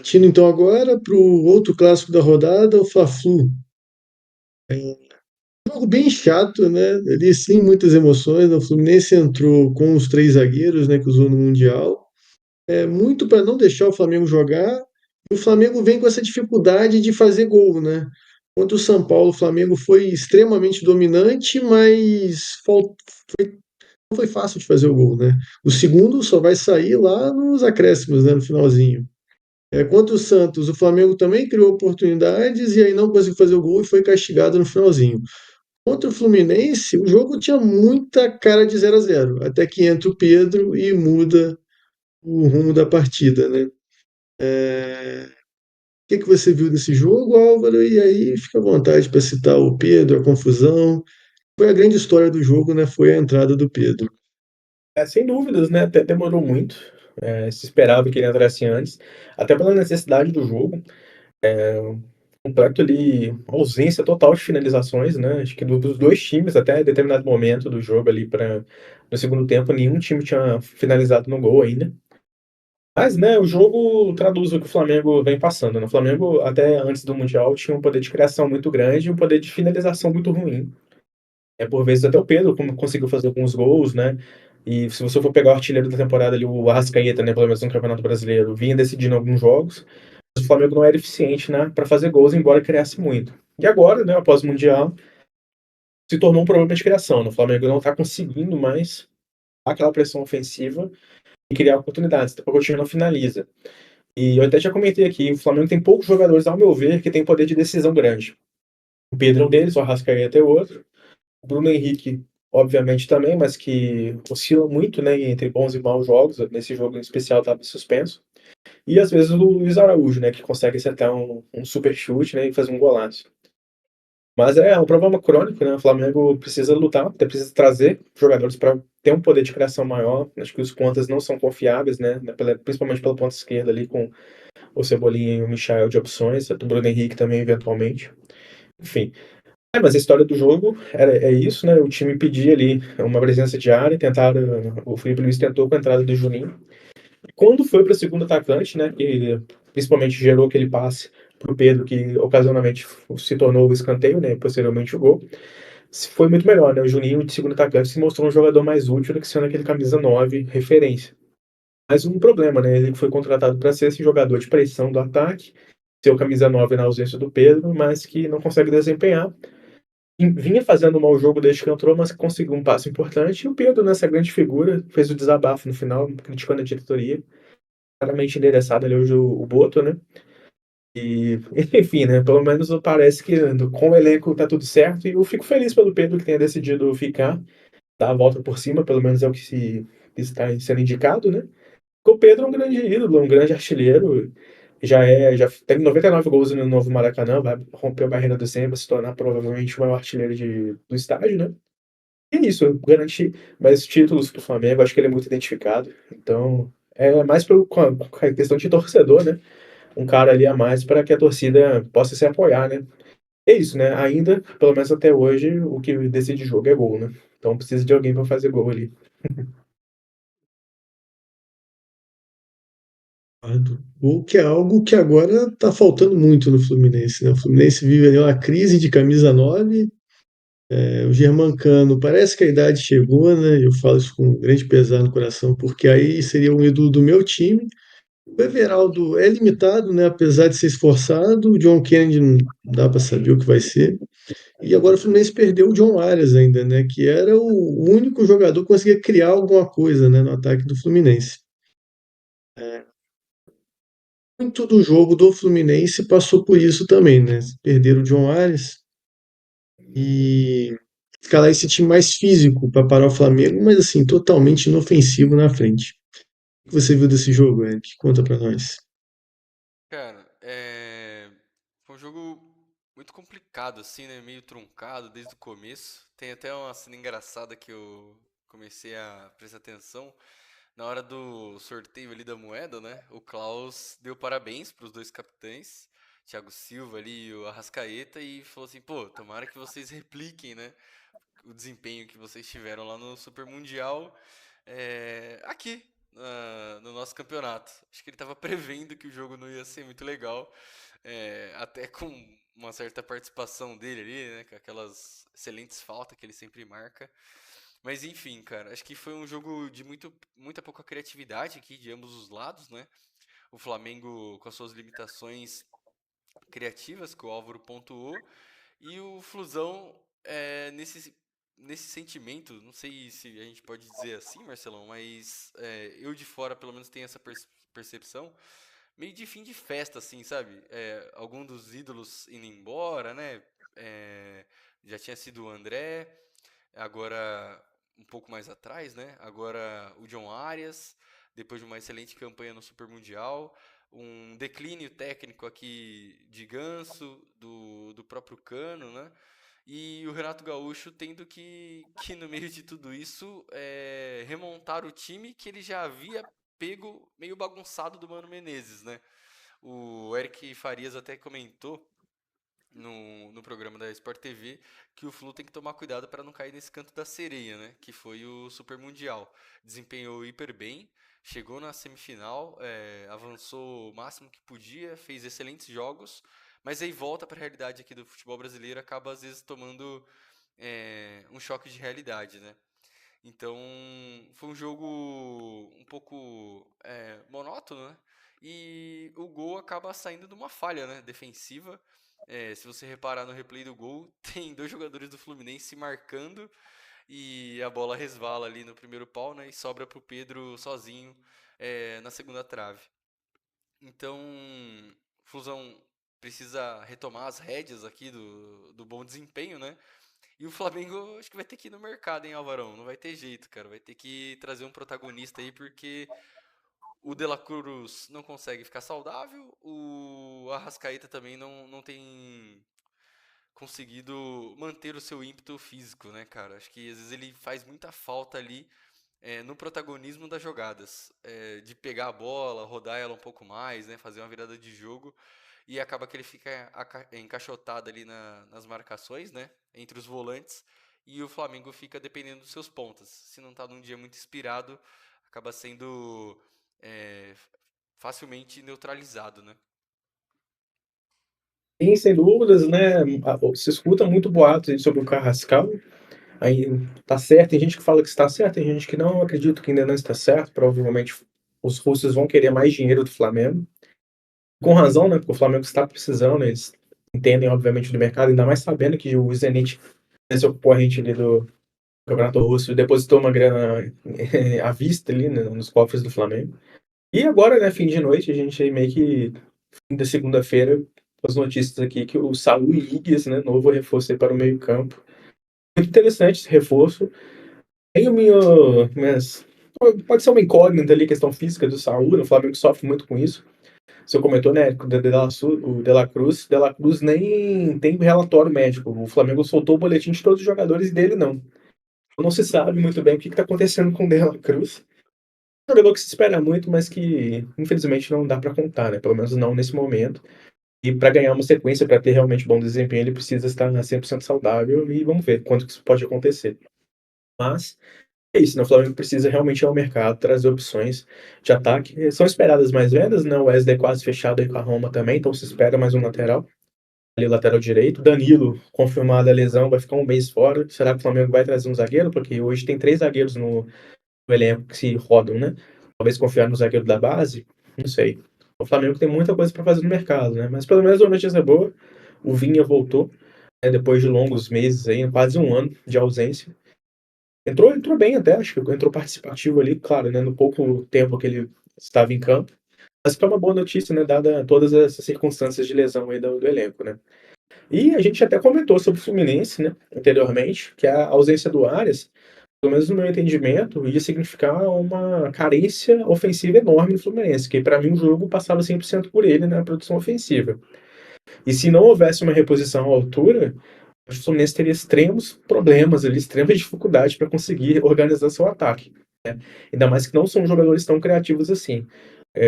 Partindo então agora para o outro clássico da rodada, o Fla-Flu. Um jogo bem chato, né? Ali sem muitas emoções. O Fluminense entrou com os três zagueiros, né, que usou no Mundial. Muito para não deixar o Flamengo jogar. E o Flamengo vem com essa dificuldade de fazer gol, né? Contra o São Paulo, o Flamengo foi extremamente dominante, mas não foi fácil de fazer o gol, né? O segundo só vai sair lá nos acréscimos, né, no finalzinho. Contra o Santos, o Flamengo também criou oportunidades e aí não conseguiu fazer o gol e foi castigado no finalzinho. Contra o Fluminense, o jogo tinha muita cara de 0-0, até que entra o Pedro e muda o rumo da partida, né? O que que você viu desse jogo, Álvaro? E aí fica à vontade para citar o Pedro, a confusão. Foi a grande história do jogo, né? Foi a entrada do Pedro. Sem dúvidas, né? Até demorou muito. Se esperava que ele entrasse antes, até pela necessidade do jogo. Completo ali, ausência total de finalizações, né? Acho que dos dois times, até determinado momento do jogo ali para no segundo tempo, nenhum time tinha finalizado no gol ainda. Mas, né, o jogo traduz o que o Flamengo vem passando, né? O Flamengo, até antes do Mundial, tinha um poder de criação muito grande e um poder de finalização muito ruim. Por vezes até o Pedro conseguiu fazer alguns gols, né? E se você for pegar o artilheiro da temporada ali, o Arrascaeta, né, pelo menos no Campeonato Brasileiro, vinha decidindo alguns jogos, mas o Flamengo não era eficiente, né, para fazer gols, embora criasse muito. E agora, né, após o Mundial, se tornou um problema de criação, né? O Flamengo não está conseguindo mais aquela pressão ofensiva e criar oportunidades, porque o time não finaliza. E eu até já comentei aqui, o Flamengo tem poucos jogadores, ao meu ver, que tem poder de decisão grande. O Pedro é um deles, o Arrascaeta é outro. O Bruno Henrique, obviamente, também, mas que oscila muito, né, entre bons e maus jogos. Nesse jogo em especial estava suspenso. E às vezes o Luiz Araújo, né, que consegue acertar um super chute, né, e fazer um golaço. Mas é um problema crônico, né? O Flamengo precisa lutar, precisa trazer jogadores para ter um poder de criação maior. Acho que os pontas não são confiáveis, né? Principalmente pela ponta esquerda ali com o Cebolinha e o Michael de opções, o Bruno Henrique também eventualmente. Enfim, mas a história do jogo é isso, né? O time pedia ali uma presença de área, tentaram, o Felipe Luiz tentou com a entrada do Juninho. Quando foi para o segundo atacante, né? Que principalmente gerou aquele passe para o Pedro, que ocasionalmente se tornou o escanteio, né? Posteriormente o gol. Foi muito melhor, né? O Juninho, de segundo atacante, se mostrou um jogador mais útil do que sendo aquele camisa 9 referência. Mas um problema, né? Ele foi contratado para ser esse jogador de pressão do ataque, ser o camisa 9 na ausência do Pedro, mas que não consegue desempenhar. Vinha fazendo um mau jogo desde que entrou, mas conseguiu um passo importante. E o Pedro, nessa grande figura, fez o desabafo no final, criticando a diretoria. Claramente endereçado ali hoje o Boto, né? E, enfim, né? Pelo menos parece que com o elenco tá tudo certo. E eu fico feliz pelo Pedro que tenha decidido ficar, dar a volta por cima, pelo menos é o que está sendo indicado, né? Porque o Pedro é um grande ídolo, um grande artilheiro. Já tem 99 gols no novo Maracanã, vai romper a barreira do 100, vai se tornar provavelmente o maior artilheiro do estádio, né? E é isso, garantir mais títulos pro Flamengo, acho que ele é muito identificado. Então, é mais com a questão de torcedor, né? Um cara ali a mais para que a torcida possa se apoiar, né? É isso, né? Ainda, pelo menos até hoje, o que decide jogo é gol, né? Então precisa de alguém para fazer gol ali. O que é algo que agora está faltando muito no Fluminense, né? O Fluminense vive ali uma crise de camisa 9. O Germancano parece que a idade chegou, né? Eu falo isso com um grande pesar no coração, porque aí seria um ídolo do meu time. O Everaldo é limitado, né? Apesar de ser esforçado, o John Kennedy não dá para saber o que vai ser. E agora o Fluminense perdeu o John Arias ainda, né? Que era o único jogador que conseguia criar alguma coisa, né, no ataque do Fluminense. Muito do jogo do Fluminense passou por isso também, né? Perderam o John Arias e escalar esse time mais físico para parar o Flamengo, mas assim, totalmente inofensivo na frente. O que você viu desse jogo, Eric? Conta para nós. Cara, foi um jogo muito complicado, assim, né? Meio truncado desde o começo. Tem até uma cena engraçada que eu comecei a prestar atenção. Na hora do sorteio ali da moeda, né? O Klaus deu parabéns para os dois capitães, Thiago Silva ali e o Arrascaeta, e falou assim: pô, tomara que vocês repliquem, né? O desempenho que vocês tiveram lá no Super Mundial aqui. no nosso campeonato. Acho que ele estava prevendo que o jogo não ia ser muito legal, até com uma certa participação dele ali, né, com aquelas excelentes faltas que ele sempre marca. Mas enfim, cara, acho que foi um jogo de muita pouca criatividade aqui de ambos os lados, né? O Flamengo com as suas limitações criativas, que o Álvaro pontuou, e o Flusão nesse sentimento, não sei se a gente pode dizer assim, Marcelão, mas eu de fora pelo menos tenho essa percepção, meio de fim de festa, assim, sabe? Algum dos ídolos indo embora, né? Já tinha sido o André, agora um pouco mais atrás, né? Agora o John Arias, depois de uma excelente campanha no Super Mundial, um declínio técnico aqui de Ganso, do próprio Cano, né? E o Renato Gaúcho tendo que no meio de tudo isso, remontar o time que ele já havia pego meio bagunçado do Mano Menezes, né? O Eric Farias até comentou no programa da Sport TV que o Flu tem que tomar cuidado para não cair nesse canto da sereia, né? Que foi o Super Mundial. Desempenhou hiper bem, chegou na semifinal, avançou o máximo que podia, fez excelentes jogos, mas aí volta para a realidade aqui do futebol brasileiro, acaba às vezes tomando um choque de realidade, né? Então, foi um jogo um pouco monótono, né? E o gol acaba saindo de uma falha, né, defensiva. Se você reparar no replay do gol, tem dois jogadores do Fluminense se marcando e a bola resvala ali no primeiro pau, né? E sobra para o Pedro sozinho na segunda trave. Então, Flusão precisa retomar as rédeas aqui do bom desempenho, né? E o Flamengo acho que vai ter que ir no mercado, hein, Alvarão? Não vai ter jeito, cara. Vai ter que trazer um protagonista aí, porque o De La Cruz não consegue ficar saudável, o Arrascaeta também não tem conseguido manter o seu ímpeto físico, né, cara? Acho que às vezes ele faz muita falta ali no protagonismo das jogadas, de pegar a bola, rodar ela um pouco mais, né, fazer uma virada de jogo e acaba que ele fica encaixotado ali nas marcações, né, entre os volantes e o Flamengo fica dependendo dos seus pontas. Se não tá num dia muito inspirado, acaba sendo é, facilmente neutralizado, né? E, sem dúvidas, né? Se escuta muito boato aí sobre o Carrascal. Aí tá certo, tem gente que fala que está certo, tem gente que não. Acredito que ainda não está certo. Provavelmente os russos vão querer mais dinheiro do Flamengo. Com razão, né? Porque o Flamengo está precisando, né? Eles entendem, obviamente, do mercado, ainda mais sabendo que o Zenit, esse concorrente ali do Campeonato Russo, depositou uma grana à vista ali, né, nos cofres do Flamengo. E agora, né, fim de noite, a gente aí meio que, fim da segunda-feira, as notícias aqui que o Saúl Ñíguez, né, novo reforço aí para o meio-campo. Muito interessante esse reforço. Tem minhas, pode ser uma incógnita ali, questão física do Saúl, né, o Flamengo sofre muito com isso. Você comentou, né, o De La Cruz. De La Cruz nem tem relatório médico. O Flamengo soltou o boletim de todos os jogadores e dele não. Não se sabe muito bem o que está acontecendo com o De La Cruz. É um jogador que se espera muito, mas que infelizmente não dá para contar, né? Pelo menos não nesse momento. E para ganhar uma sequência, para ter realmente bom desempenho, ele precisa estar 100% saudável e vamos ver quanto que isso pode acontecer. Mas é isso, né? O Flamengo precisa realmente ir ao mercado, trazer opções de ataque. São esperadas mais vendas, né? O Wesley quase fechado aí com a Roma também, então se espera mais um lateral. Ali, lateral direito. Danilo, confirmada a lesão, vai ficar um mês fora. Será que o Flamengo vai trazer um zagueiro? Porque hoje tem 3 zagueiros no elenco que se rodam, né? Talvez confiar no zagueiro da base, não sei. O Flamengo tem muita coisa para fazer no mercado, né? Mas pelo menos a notícia é boa. O Vinha voltou, né, depois de longos meses aí, quase um ano de ausência. Entrou bem até, acho que entrou participativo ali, claro, né? No pouco tempo que ele estava em campo. Mas foi uma boa notícia, né? Dada todas essas circunstâncias de lesão aí do elenco, né? E a gente até comentou sobre o Fluminense, né? Anteriormente, que a ausência do Arias, pelo menos no meu entendimento, ia significar uma carência ofensiva enorme no Fluminense, que para mim o jogo passava 100% por ele na produção ofensiva. E se não houvesse uma reposição à altura, o Fluminense teria extremos problemas ali, extrema dificuldade para conseguir organizar seu ataque. Né? Ainda mais que não são jogadores tão criativos assim.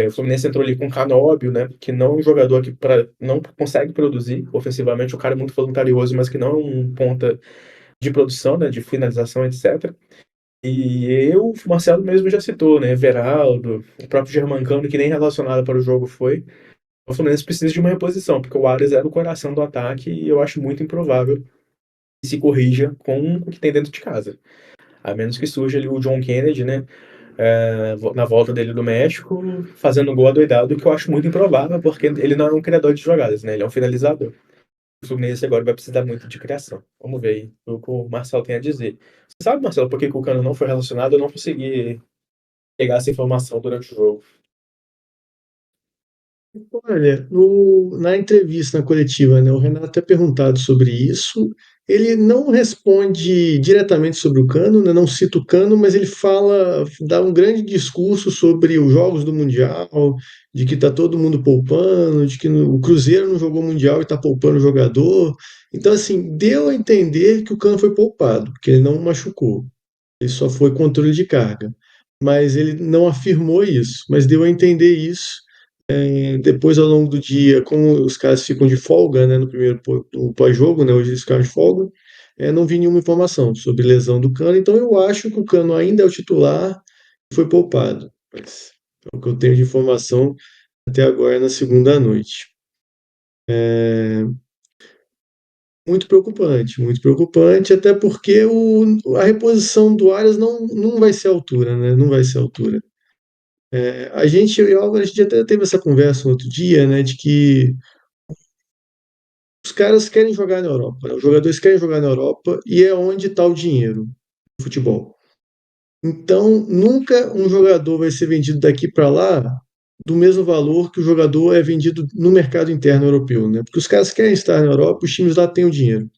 O Fluminense entrou ali com o Canóbio, né, que não é um jogador que não consegue produzir ofensivamente, o cara é muito voluntarioso, mas que não é um ponta de produção, né, de finalização, etc. O Marcelo mesmo já citou, né? Everaldo, o próprio Germancano, que nem relacionado para o jogo foi. O Fluminense precisa de uma reposição, porque o Arias era o coração do ataque e eu acho muito improvável que se corrija com o que tem dentro de casa. A menos que surja ali o John Kennedy, né? Na volta dele do México, fazendo gol adoidado, que eu acho muito improvável, porque ele não é um criador de jogadas, né? Ele é um finalizador. O Fluminense agora vai precisar muito de criação. Vamos ver aí o que o Marcelo tem a dizer. Você sabe, Marcelo, por que o Cano não foi relacionado? Eu não consegui pegar essa informação durante o jogo. Olha, na entrevista, na coletiva, né, o Renato é perguntado sobre isso. Ele não responde diretamente sobre o Cano, né, não cita o Cano, mas ele fala, dá um grande discurso sobre os jogos do Mundial, de que está todo mundo poupando, de que o Cruzeiro não jogou Mundial e está poupando o jogador. Então, assim, deu a entender que o Cano foi poupado, porque ele não machucou. Ele só foi controle de carga. Mas ele não afirmou isso, mas deu a entender isso. Depois, ao longo do dia, como os caras ficam de folga, né, no primeiro no pós-jogo, né, hoje eles ficaram de folga, não vi nenhuma informação sobre lesão do Cano, então eu acho que o Cano ainda é o titular e foi poupado. Mas é o que eu tenho de informação até agora na segunda noite. Muito preocupante, até porque a reposição do Arias não vai ser a altura, né? Não vai ser a altura. Eu e o Álvaro, a gente até teve essa conversa no outro dia, né? De que os caras querem jogar na Europa, né? Os jogadores querem jogar na Europa e é onde está o dinheiro do futebol. Então, nunca um jogador vai ser vendido daqui para lá do mesmo valor que o jogador é vendido no mercado interno europeu, né? Porque os caras querem estar na Europa, os times lá têm o dinheiro.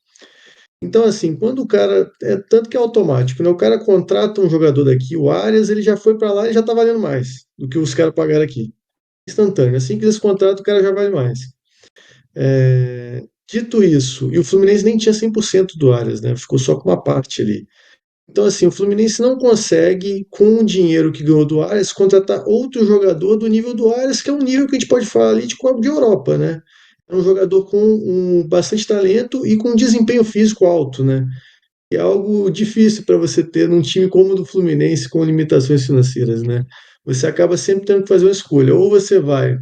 Então, assim, quando o cara. Tanto que é automático, né? O cara contrata um jogador daqui, o Arias, ele já foi para lá e já tá valendo mais do que os caras pagaram aqui. Instantâneo. Assim que eles contratam, o cara já vale mais. Dito isso, e o Fluminense nem tinha 100% do Arias, né? Ficou só com uma parte ali. Então, assim, o Fluminense não consegue, com o dinheiro que ganhou do Arias, contratar outro jogador do nível do Arias, que é um nível que a gente pode falar ali de Copa de Europa, né? É um jogador com bastante talento e com desempenho físico alto, né? É algo difícil para você ter num time como o do Fluminense com limitações financeiras, né? Você acaba sempre tendo que fazer uma escolha. Ou você vai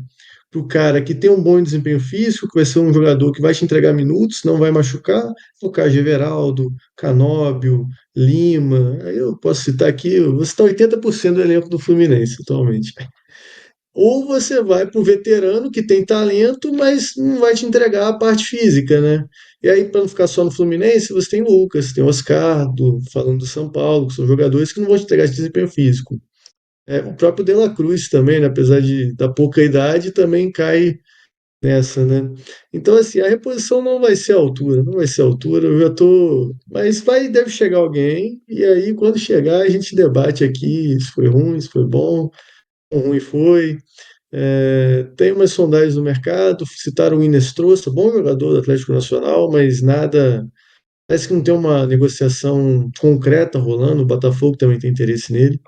para o cara que tem um bom desempenho físico, que vai ser um jogador que vai te entregar minutos, não vai machucar, o caso de Everaldo, Canóbio, Lima. Aí eu posso citar aqui, você está 80% do elenco do Fluminense atualmente. Ou você vai para o veterano que tem talento, mas não vai te entregar a parte física, né? E aí, para não ficar só no Fluminense, você tem Lucas, tem Oscar, falando do São Paulo, que são jogadores que não vão te entregar esse desempenho físico. O próprio De La Cruz também, né, apesar da pouca idade, também cai nessa, né? Então, assim, a reposição não vai ser a altura, não vai ser a altura, eu já tô. Mas deve chegar alguém, e aí, quando chegar, a gente debate aqui se foi ruim, se foi bom, quão ruim foi. Tem umas sondagens no mercado, citaram o Inestrosa, bom jogador do Atlético Nacional, mas nada. Parece que não tem uma negociação concreta rolando, o Botafogo também tem interesse nele.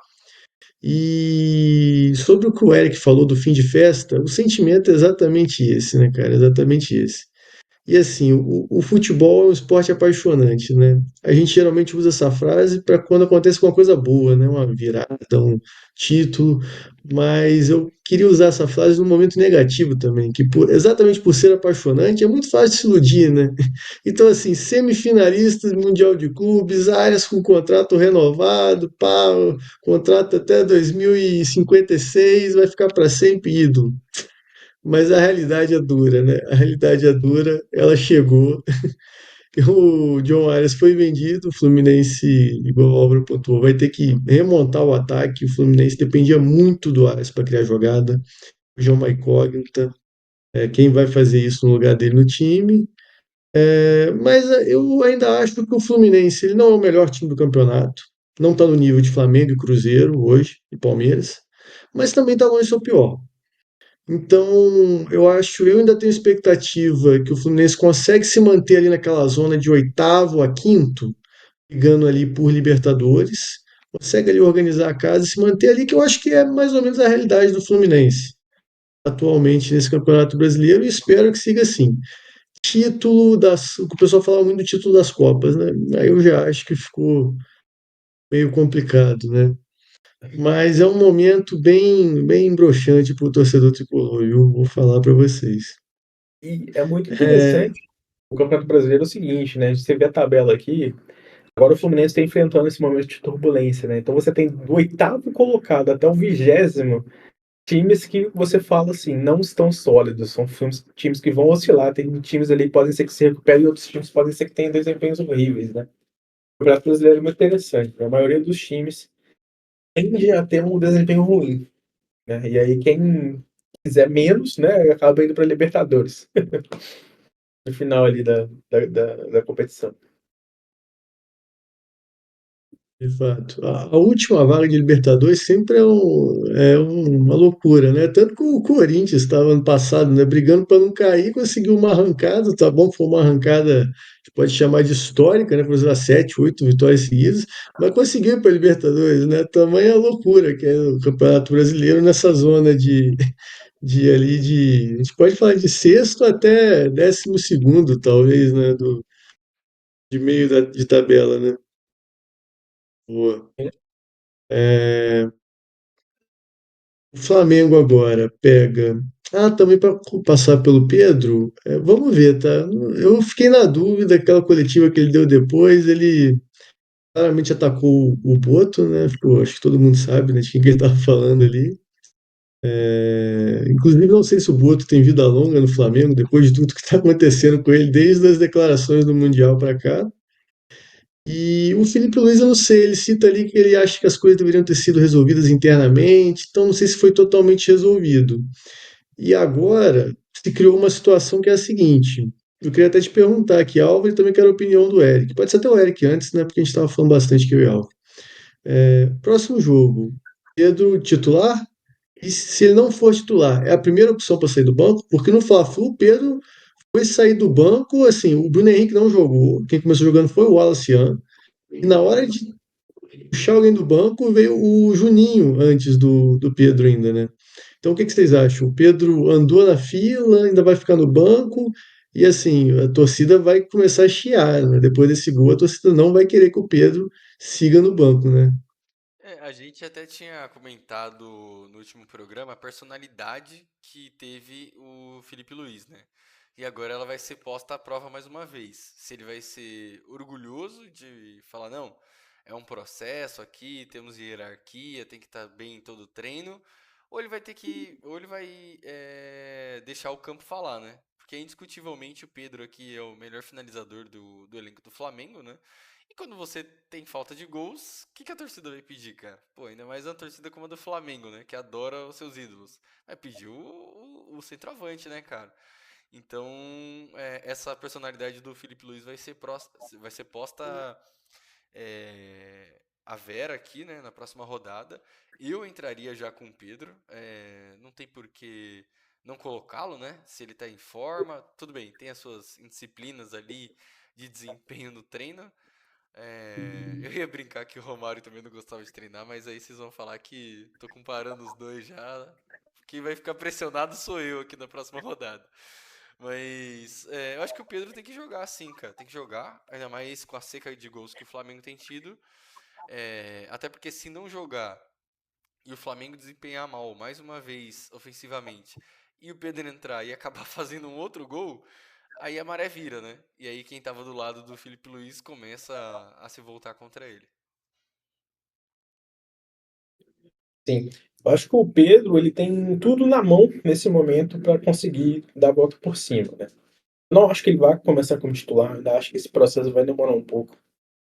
E sobre o que o Eric falou do fim de festa, o sentimento é exatamente esse, né, cara? Exatamente esse. E assim, o futebol é um esporte apaixonante, né? A gente geralmente usa essa frase para quando acontece uma coisa boa, né? Uma virada, um título, mas eu queria usar essa frase num momento negativo também, que exatamente por ser apaixonante é muito fácil de se iludir, né? Então, assim, semifinalistas, Mundial de Clubes, áreas com contrato renovado, pá, contrato até 2056, vai ficar para sempre ídolo. Mas a realidade é dura, né? A realidade é dura, ela chegou. O John Arias foi vendido, o Fluminense, igual o Álvaro pontuou, vai ter que remontar o ataque. O Fluminense dependia muito do Arias para criar jogada. O João é uma incógnita, quem vai fazer isso no lugar dele no time. Mas eu ainda acho que o Fluminense ele não é o melhor time do campeonato. Não está no nível de Flamengo e Cruzeiro hoje, e Palmeiras, mas também está longe de ser o pior. Então, eu ainda tenho expectativa que o Fluminense consegue se manter ali naquela zona de oitavo a quinto, brigando ali por Libertadores, consegue ali organizar a casa e se manter ali, que eu acho que é mais ou menos a realidade do Fluminense atualmente nesse Campeonato Brasileiro e espero que siga assim. O pessoal fala muito do título das Copas, né? Aí eu já acho que ficou meio complicado, né? Mas é um momento bem broxante para o torcedor tricolor, viu? Vou falar para vocês. E é muito É, interessante o Campeonato Brasileiro é o seguinte, né? Você vê a tabela aqui, agora o Fluminense está enfrentando esse momento de turbulência, né? Então você tem do oitavo colocado até o 20º times que você fala assim, não estão sólidos, são times que vão oscilar, tem times ali que podem ser que se recuperem e outros times podem ser que tenham desempenhos horríveis, né? O Campeonato Brasileiro é muito interessante, né? A maioria dos times tende a ter um desempenho ruim, né? E aí quem quiser menos, né, acaba indo para Libertadores no final ali da competição. de fato. A última vaga de Libertadores sempre uma loucura, né? Tanto que o Corinthians estava ano passado, né, brigando para não cair, conseguiu uma arrancada, tá bom, foi uma arrancada que pode chamar de histórica, né? Por 7, 8 vitórias seguidas, mas conseguiu para a Libertadores, né? Tamanha loucura que é o Campeonato Brasileiro nessa zona a gente pode falar de sexto até 12º, talvez, né? De meio de tabela, né? Boa. É, o Flamengo agora pega. Ah, também para passar pelo Pedro, vamos ver, tá? Eu fiquei na dúvida, aquela coletiva que ele deu depois, ele claramente atacou o Boto, né? Acho que todo mundo sabe, né, de quem que ele estava falando ali. Inclusive, não sei se o Boto tem vida longa no Flamengo, depois de tudo que está acontecendo com ele, desde as declarações do Mundial para cá. E o Felipe Luiz, eu não sei, ele cita ali que ele acha que as coisas deveriam ter sido resolvidas internamente, então não sei se foi totalmente resolvido. E agora se criou uma situação que é a seguinte: eu queria até te perguntar aqui, Álvaro, e também quero a opinião do Eric. Pode ser até o Eric antes, né? Porque a gente estava falando bastante que eu e Álvaro. Próximo jogo, Pedro titular? E se ele não for titular, é a primeira opção para sair do banco? Porque no Fla-Flu, o Pedro foi sair do banco, assim, o Bruno Henrique não jogou, quem começou jogando foi o Wallace. E na hora de puxar alguém do banco, veio o Juninho antes do Pedro ainda, né? Então o que vocês acham? O Pedro andou na fila, ainda vai ficar no banco, e assim, a torcida vai começar a chiar, né? Depois desse gol, a torcida não vai querer que o Pedro siga no banco, né? A gente até tinha comentado no último programa a personalidade que teve o Felipe Luiz, né? E agora ela vai ser posta à prova mais uma vez. Se ele vai ser orgulhoso de falar, não, é um processo aqui, temos hierarquia, tem que estar bem em todo treino, ou ele vai ter que, ou ele vai deixar o campo falar, né? Porque indiscutivelmente o Pedro aqui é o melhor finalizador do elenco do Flamengo, né? E quando você tem falta de gols, o que a torcida vai pedir, cara? Pô, ainda mais uma torcida como a do Flamengo, né? Que adora os seus ídolos. Vai pedir o centroavante, né, cara? Então, essa personalidade do Felipe Luiz vai ser posta a Vera aqui, né, na próxima rodada. Eu entraria já com o Pedro. Não tem por que não colocá-lo, né? Se ele tá em forma, tudo bem, tem as suas indisciplinas ali de desempenho no treino, eu ia brincar que o Romário também não gostava de treinar, mas aí vocês vão falar que tô comparando os dois já. Quem vai ficar pressionado sou eu aqui na próxima rodada. Mas eu acho que o Pedro tem que jogar sim, cara. Tem que jogar, ainda mais com a seca de gols que o Flamengo tem tido. Até porque se não jogar e o Flamengo desempenhar mal mais uma vez ofensivamente e o Pedro entrar e acabar fazendo um outro gol, aí a maré vira, né? E aí quem tava do lado do Felipe Luiz começa a se voltar contra ele. Sim. Eu acho que o Pedro ele tem tudo na mão nesse momento para conseguir dar a volta por cima, né? Não acho que ele vai começar como titular, ainda acho que esse processo vai demorar um pouco.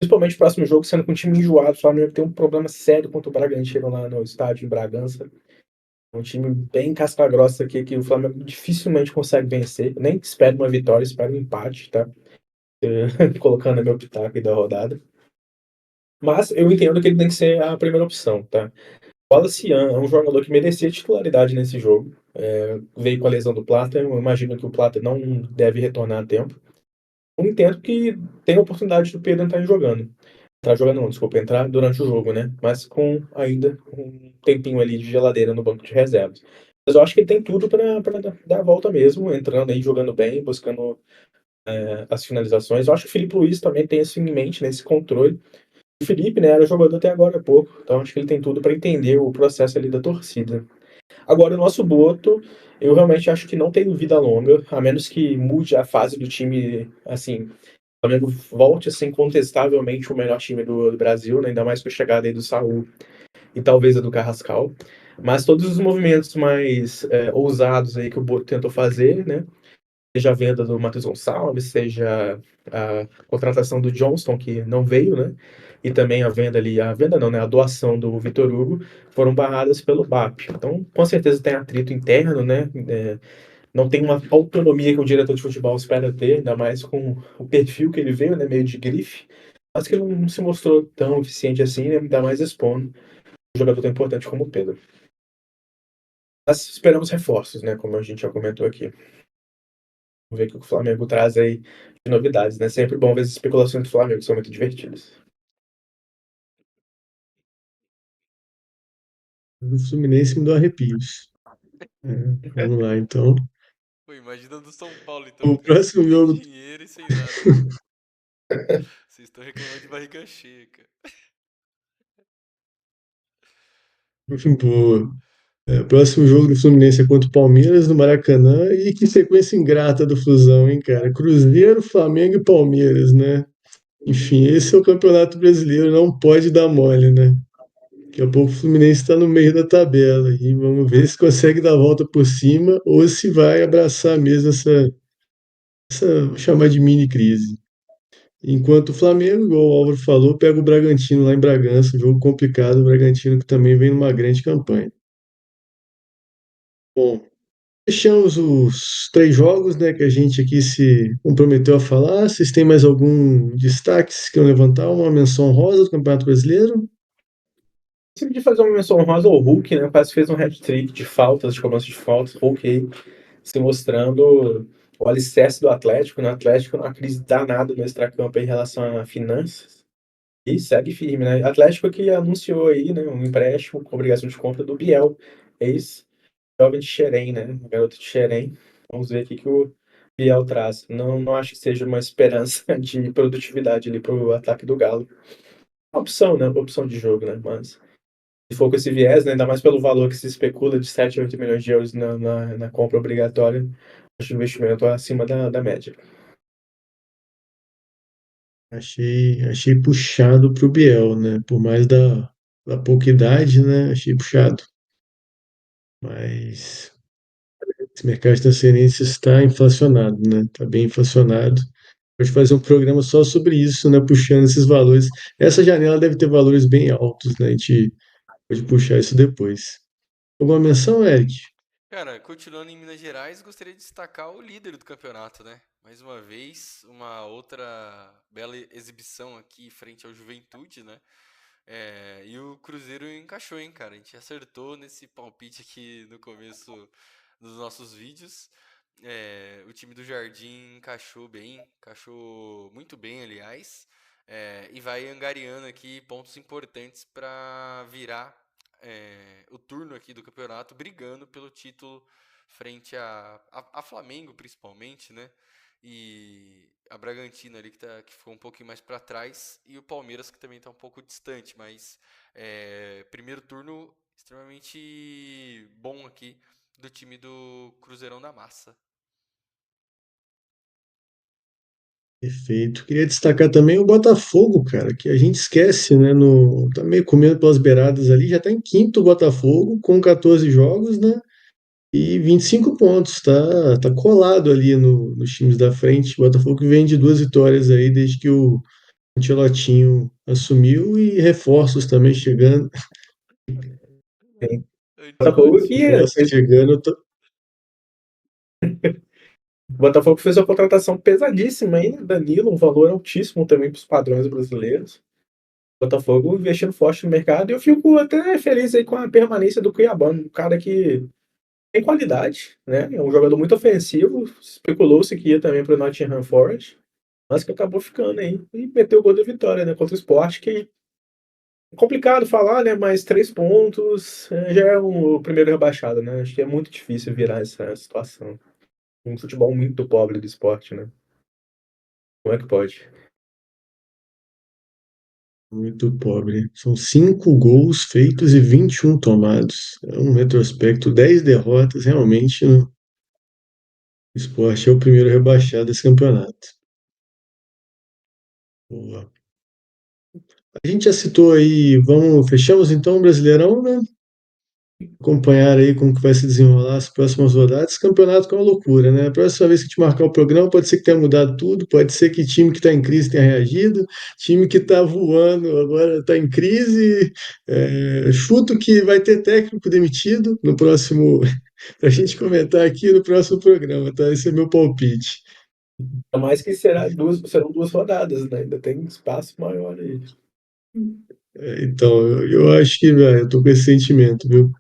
Principalmente o próximo jogo, sendo com um time enjoado. O Flamengo tem um problema sério contra o Bragantino lá no estádio em Bragança. É um time bem casca-grossa aqui, que o Flamengo dificilmente consegue vencer. Nem espero uma vitória, espero um empate, tá? Colocando meu pitaco aí da rodada. Mas eu entendo que ele tem que ser a primeira opção, tá? O Wallace é um jogador que merecia titularidade nesse jogo. Veio com a lesão do Plata, eu imagino que o Plata não deve retornar a tempo. Eu entendo que tem a oportunidade do Pedro entrar jogando. Entrar jogando não, desculpa, entrar durante o jogo, né? Mas com ainda um tempinho ali de geladeira no banco de reservas. Mas eu acho que ele tem tudo para dar a volta mesmo, entrando aí, jogando bem, buscando as finalizações. Eu acho que o Felipe Luiz também tem isso em mente, nesse controle. O Felipe, né, era jogador até agora há pouco, então acho que ele tem tudo para entender o processo ali da torcida. Agora, o nosso Boto, eu realmente acho que não tem vida longa, a menos que mude a fase do time, assim, o Flamengo volte a ser incontestavelmente o melhor time do Brasil, né, ainda mais com a chegada aí do Saúl e talvez a do Carrascal. Mas todos os movimentos mais ousados aí que o Boto tentou fazer, né, seja a venda do Matheus Gonçalves, seja a contratação do Johnston, que não veio, né? E também a venda ali, a venda não, né? A doação do Vitor Hugo foram barradas pelo BAP. Então, com certeza tem atrito interno, né? Não tem uma autonomia que o diretor de futebol espera ter, ainda mais com o perfil que ele veio, né? Meio de grife. Mas que não se mostrou tão eficiente assim, né? Ainda mais expondo um jogador tão importante como o Pedro. Mas esperamos reforços, né? Como a gente já comentou aqui. Vamos ver o que o Flamengo traz aí de novidades, né? Sempre bom ver as especulações do Flamengo, são muito divertidas. O Fluminense me deu arrepios. É, vamos lá, então. Pô, imagina do São Paulo, então, O cara. próximo Sem jogo. dinheiro e sem nada. Vocês estão reclamando de barriga cheia, cara. Boa. O próximo jogo do Fluminense é contra o Palmeiras no Maracanã. E que sequência ingrata do Flusão, hein, cara? Cruzeiro, Flamengo e Palmeiras, né? Enfim, esse é o Campeonato Brasileiro, não pode dar mole, né? Daqui a pouco o Fluminense está no meio da tabela e vamos ver se consegue dar a volta por cima ou se vai abraçar mesmo vou chamar de mini crise. Enquanto o Flamengo, igual o Álvaro falou, pega o Bragantino lá em Bragança, um jogo complicado, o Bragantino que também vem numa grande campanha. Bom, fechamos os três jogos, né, que a gente aqui se comprometeu a falar. Vocês têm mais algum destaque que eu levantar? Uma menção rosa do Campeonato Brasileiro? Sempre de fazer uma menção honrosa ao Hulk, né? Parece que fez um hat-trick de faltas, de cobrança de faltas. Hulk aí se mostrando o alicerce do Atlético, né? O Atlético numa crise danada no extracampo em relação a finanças. E segue firme, né? Atlético que anunciou aí, né, um empréstimo com obrigação de compra do Biel, ex-jovem de Xerém, né? Garoto de Xerém. Vamos ver o que o Biel traz. Não acho que seja uma esperança de produtividade ali para o ataque do Galo. Uma opção, né? Uma opção de jogo, né? Mas se for com esse viés, né, ainda mais pelo valor que se especula de 7 a 8 milhões de euros na compra obrigatória, acho o investimento acima da média. Achei puxado pro Biel, né? Por mais da pouca idade, né? Achei puxado. Mas esse mercado de transferências está inflacionado, né? Está bem inflacionado. Pode fazer um programa só sobre isso, né? Puxando esses valores. Essa janela deve ter valores bem altos, né? A gente pode puxar isso depois. Alguma menção, Eric? Cara, continuando em Minas Gerais, gostaria de destacar o líder do campeonato, né? Mais uma vez, uma outra bela exibição aqui frente ao Juventude, né? E o Cruzeiro encaixou, hein, cara? A gente acertou nesse palpite aqui no começo dos nossos vídeos. O time do Jardim encaixou muito bem, aliás, e vai angariando aqui pontos importantes para virar o turno aqui do campeonato, brigando pelo título frente a Flamengo, principalmente, né? E a Bragantino ali que ficou um pouquinho mais para trás e o Palmeiras que também está um pouco distante, mas primeiro turno extremamente bom aqui do time do Cruzeirão da Massa. Perfeito. Queria destacar também o Botafogo, cara, que a gente esquece, né? Tá meio comendo pelas beiradas ali, já tá em quinto o Botafogo, com 14 jogos, né? E 25 pontos, tá colado ali nos times da frente. O Botafogo que vem de duas vitórias aí desde que o Ancelotinho assumiu e reforços também chegando. Sim. Botafogo que Reforços chegando. O Botafogo fez uma contratação pesadíssima aí, né? Danilo, um valor altíssimo também para os padrões brasileiros. O Botafogo investindo forte no mercado e eu fico até feliz aí com a permanência do Cuiabá, um cara que tem qualidade, né? É um jogador muito ofensivo, especulou-se que ia também para o Nottingham Forest, mas que acabou ficando aí e meteu o gol da vitória, né? Contra o Sport, que é complicado falar, né? Mas 3 pontos já é o primeiro rebaixado, né? Acho que é muito difícil virar essa situação. Um futebol muito pobre do esporte, né? Como é que pode? Muito pobre. São 5 gols feitos e 21 tomados. É um retrospecto, 10 derrotas. Realmente, o Sport é o primeiro rebaixado desse campeonato. Boa. A gente já citou aí, fechamos então o Brasileirão, né? Acompanhar aí como que vai se desenrolar as próximas rodadas. Esse campeonato que é uma loucura, né? A próxima vez que te marcar o programa, pode ser que tenha mudado tudo, pode ser que time que está em crise tenha reagido, time que está voando agora está em crise. Chuto que vai ter técnico demitido no próximo, para a gente comentar aqui no próximo programa, tá? Esse é meu palpite. Ainda mais que serão duas rodadas, né? Ainda tem espaço maior aí. Então, eu acho que, velho, eu tô com esse sentimento, viu?